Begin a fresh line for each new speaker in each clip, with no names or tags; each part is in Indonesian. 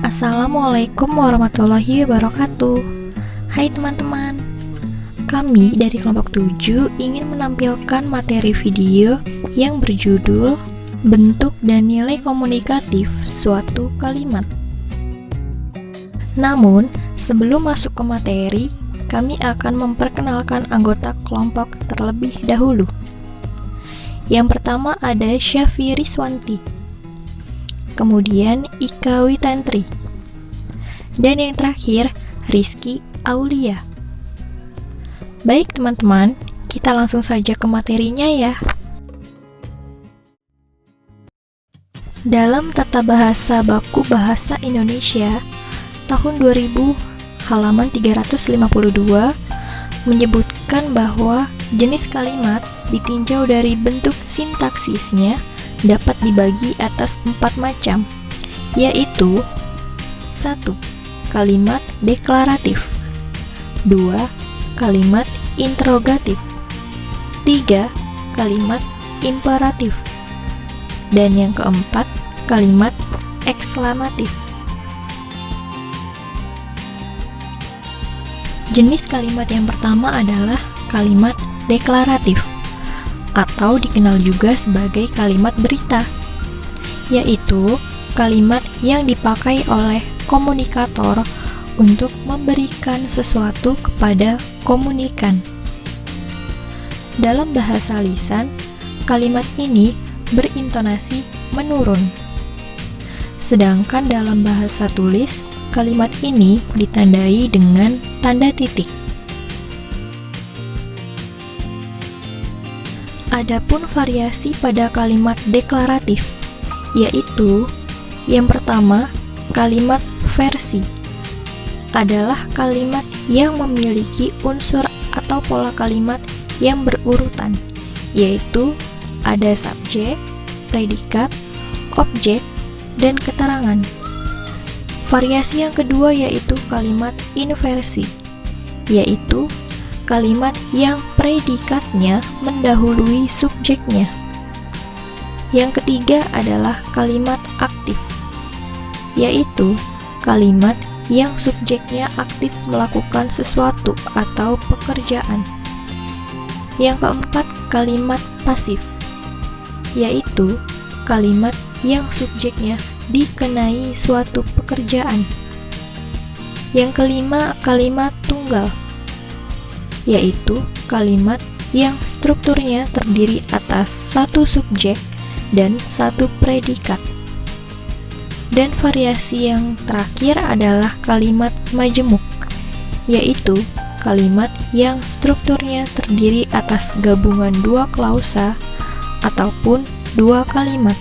Assalamualaikum warahmatullahi wabarakatuh. Hai teman-teman, kami dari kelompok 7 ingin menampilkan materi video yang berjudul Bentuk dan Nilai Komunikatif Suatu Kalimat. Namun, sebelum masuk ke materi, kami akan memperkenalkan anggota kelompok terlebih dahulu. Yang pertama ada Syafiri Swanti, kemudian Ika Witantri, dan yang terakhir Rizky Aulia. Baik teman-teman, kita langsung saja ke materinya ya. Dalam Tata Bahasa Baku Bahasa Indonesia tahun 2000 halaman 352 menyebutkan bahwa jenis kalimat ditinjau dari bentuk sintaksisnya dapat dibagi atas 4 macam, yaitu 1. Kalimat deklaratif, 2. Kalimat interrogatif, 3. Kalimat imperatif, dan yang keempat, kalimat ekslamatif. Jenis kalimat yang pertama adalah kalimat deklaratif, atau dikenal juga sebagai kalimat berita, yaitu kalimat yang dipakai oleh komunikator untuk memberikan sesuatu kepada komunikan. Dalam bahasa lisan, kalimat ini berintonasi menurun. Sedangkan dalam bahasa tulis, kalimat ini ditandai dengan tanda titik. Adapun variasi pada kalimat deklaratif, yaitu yang pertama, kalimat versi adalah kalimat yang memiliki unsur atau pola kalimat yang berurutan, yaitu ada subjek, predikat, objek, dan keterangan. Variasi yang kedua yaitu kalimat inversi, yaitu kalimat yang predikatnya mendahului subjeknya. Yang ketiga adalah kalimat aktif, yaitu kalimat yang subjeknya aktif melakukan sesuatu atau pekerjaan. Yang keempat, kalimat pasif, yaitu kalimat yang subjeknya dikenai suatu pekerjaan. Yang kelima, kalimat tunggal, yaitu kalimat yang strukturnya terdiri atas satu subjek dan satu predikat. Dan variasi yang terakhir adalah kalimat majemuk, yaitu kalimat yang strukturnya terdiri atas gabungan dua klausa ataupun dua kalimat.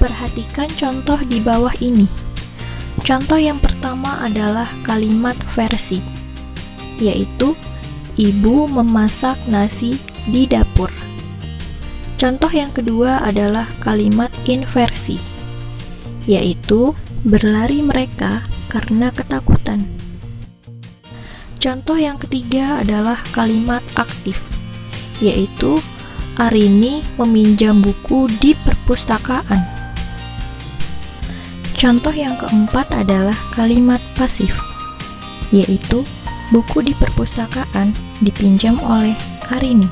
Perhatikan contoh di bawah ini. Contoh yang pertama adalah kalimat versi, yaitu ibu memasak nasi di dapur. Contoh yang kedua adalah kalimat inversi, yaitu berlari mereka karena ketakutan. Contoh yang ketiga adalah kalimat aktif, yaitu Arini meminjam buku di perpustakaan. Contoh yang keempat adalah kalimat pasif, yaitu buku di perpustakaan dipinjam oleh Arini.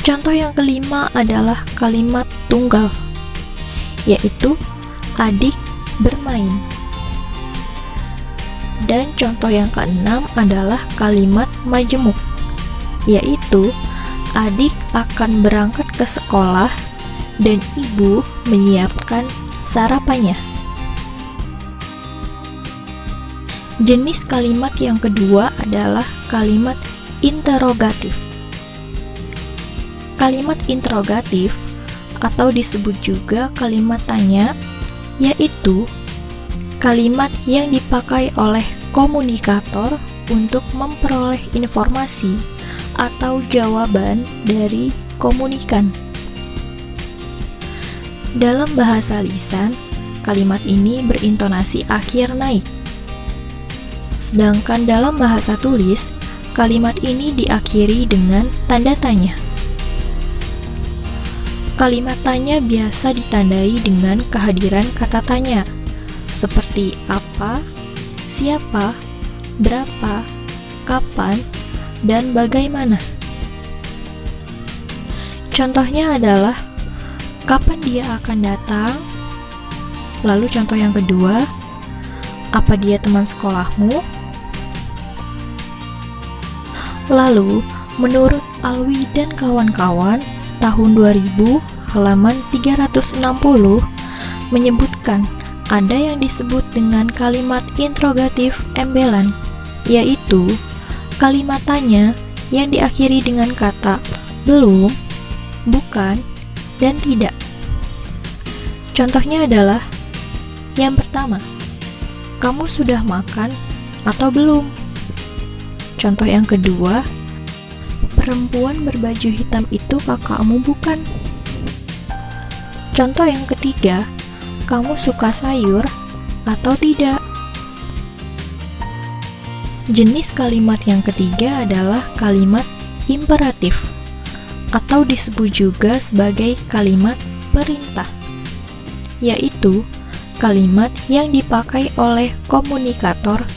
Contoh yang kelima adalah kalimat tunggal, yaitu adik bermain. Dan contoh yang keenam adalah kalimat majemuk, yaitu adik akan berangkat ke sekolah dan ibu menyiapkan sarapannya. Jenis kalimat yang kedua adalah kalimat interrogatif. Kalimat interrogatif atau disebut juga kalimat tanya, yaitu kalimat yang dipakai oleh komunikator untuk memperoleh informasi atau jawaban dari komunikan. Dalam bahasa lisan, kalimat ini berintonasi akhir naik. Sedangkan dalam bahasa tulis, kalimat ini diakhiri dengan tanda tanya. Kalimat tanya biasa ditandai dengan kehadiran kata tanya, seperti apa, siapa, berapa, kapan, dan bagaimana. Contohnya adalah, kapan dia akan datang? Lalu contoh yang kedua, apa dia teman sekolahmu? Lalu, menurut Alwi dan kawan-kawan, tahun 2000, halaman 360, menyebutkan ada yang disebut dengan kalimat interrogatif embelan, yaitu kalimat tanya yang diakhiri dengan kata belum, bukan, dan tidak. Contohnya adalah, yang pertama, kamu sudah makan atau belum? Contoh yang kedua, perempuan berbaju hitam itu kakakmu bukan? Contoh yang ketiga, kamu suka sayur atau tidak? Jenis kalimat yang ketiga adalah kalimat imperatif, atau disebut juga sebagai kalimat perintah, yaitu kalimat yang dipakai oleh komunikator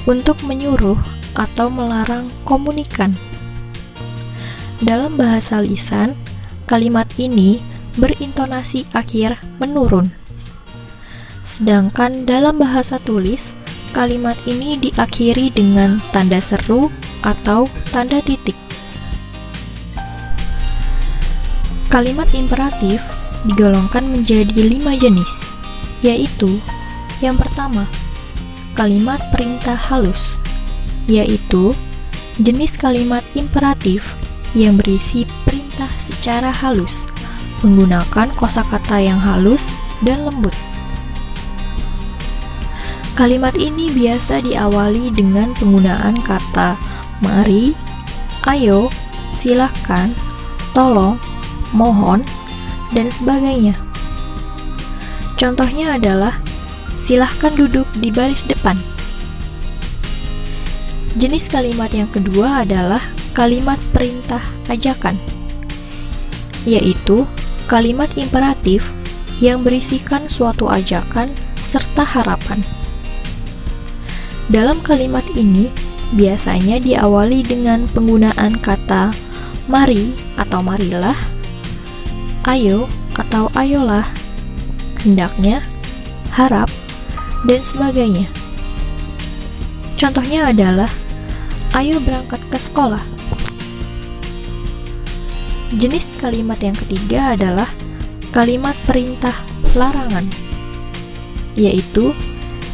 untuk menyuruh atau melarang komunikan. Dalam bahasa lisan, kalimat ini berintonasi akhir menurun. Sedangkan dalam bahasa tulis, kalimat ini diakhiri dengan tanda seru atau tanda titik. Kalimat imperatif digolongkan menjadi 5 jenis, yaitu yang pertama, kalimat perintah halus, yaitu jenis kalimat imperatif yang berisi perintah secara halus, menggunakan kosakata yang halus dan lembut. Kalimat ini biasa diawali dengan penggunaan kata mari, ayo, silakan, tolong, mohon, dan sebagainya. Contohnya adalah, silahkan duduk di baris depan. Jenis kalimat yang kedua adalah kalimat perintah ajakan, yaitu kalimat imperatif yang berisikan suatu ajakan serta harapan. Dalam kalimat ini, biasanya diawali dengan penggunaan kata mari atau marilah, ayo atau ayolah, hendaknya, harap, dan sebagainya. Contohnya adalah, ayo berangkat ke sekolah. Jenis kalimat yang ketiga adalah kalimat perintah larangan, yaitu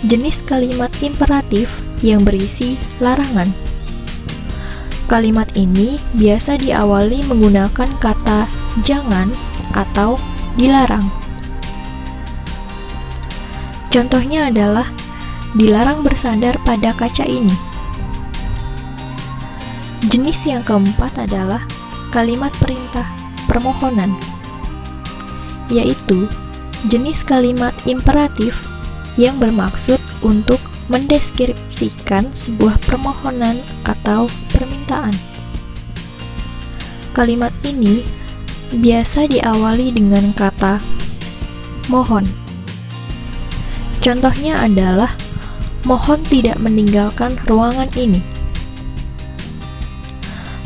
jenis kalimat imperatif yang berisi larangan. Kalimat ini biasa diawali menggunakan kata jangan atau dilarang. Contohnya adalah, dilarang bersandar pada kaca ini. Jenis yang keempat adalah kalimat perintah permohonan, yaitu jenis kalimat imperatif yang bermaksud untuk mendeskripsikan sebuah permohonan atau permintaan. Kalimat ini biasa diawali dengan kata mohon. Contohnya adalah, mohon tidak meninggalkan ruangan ini.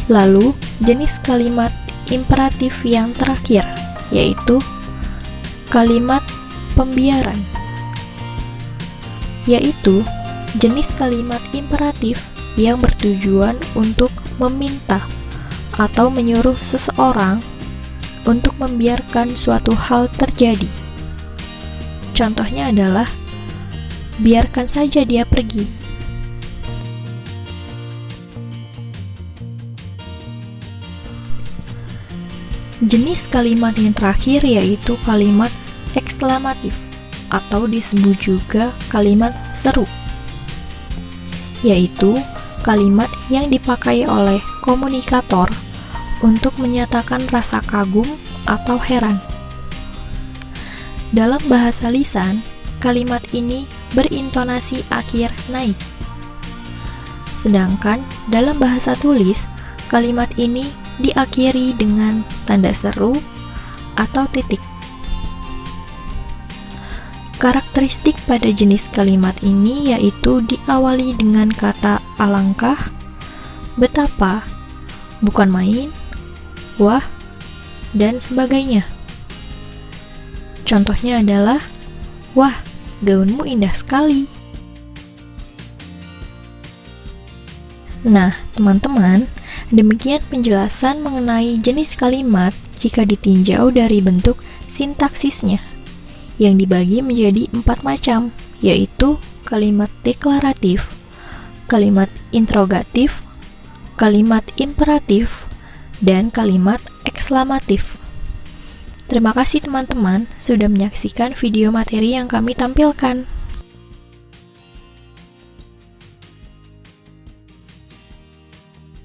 Lalu, jenis kalimat imperatif yang terakhir, yaitu kalimat pembiaran, yaitu jenis kalimat imperatif yang bertujuan untuk meminta atau menyuruh seseorang untuk membiarkan suatu hal terjadi. Contohnya adalah, biarkan saja dia pergi. Jenis kalimat yang terakhir yaitu kalimat ekslamatif atau disebut juga kalimat seru, yaitu kalimat yang dipakai oleh komunikator untuk menyatakan rasa kagum atau heran. Dalam bahasa lisan, kalimat ini berintonasi akhir naik. Sedangkan dalam bahasa tulis, kalimat ini diakhiri dengan tanda seru atau titik. Karakteristik pada jenis kalimat ini yaitu diawali dengan kata alangkah, betapa, bukan main, wah, dan sebagainya. Contohnya adalah, wah, gaunmu indah sekali. Nah, teman-teman, demikian penjelasan mengenai jenis kalimat jika ditinjau dari bentuk sintaksisnya, yang dibagi menjadi 4 macam, yaitu kalimat deklaratif, kalimat interrogatif, kalimat imperatif, dan kalimat ekslamatif. Terima kasih teman-teman sudah menyaksikan video materi yang kami tampilkan.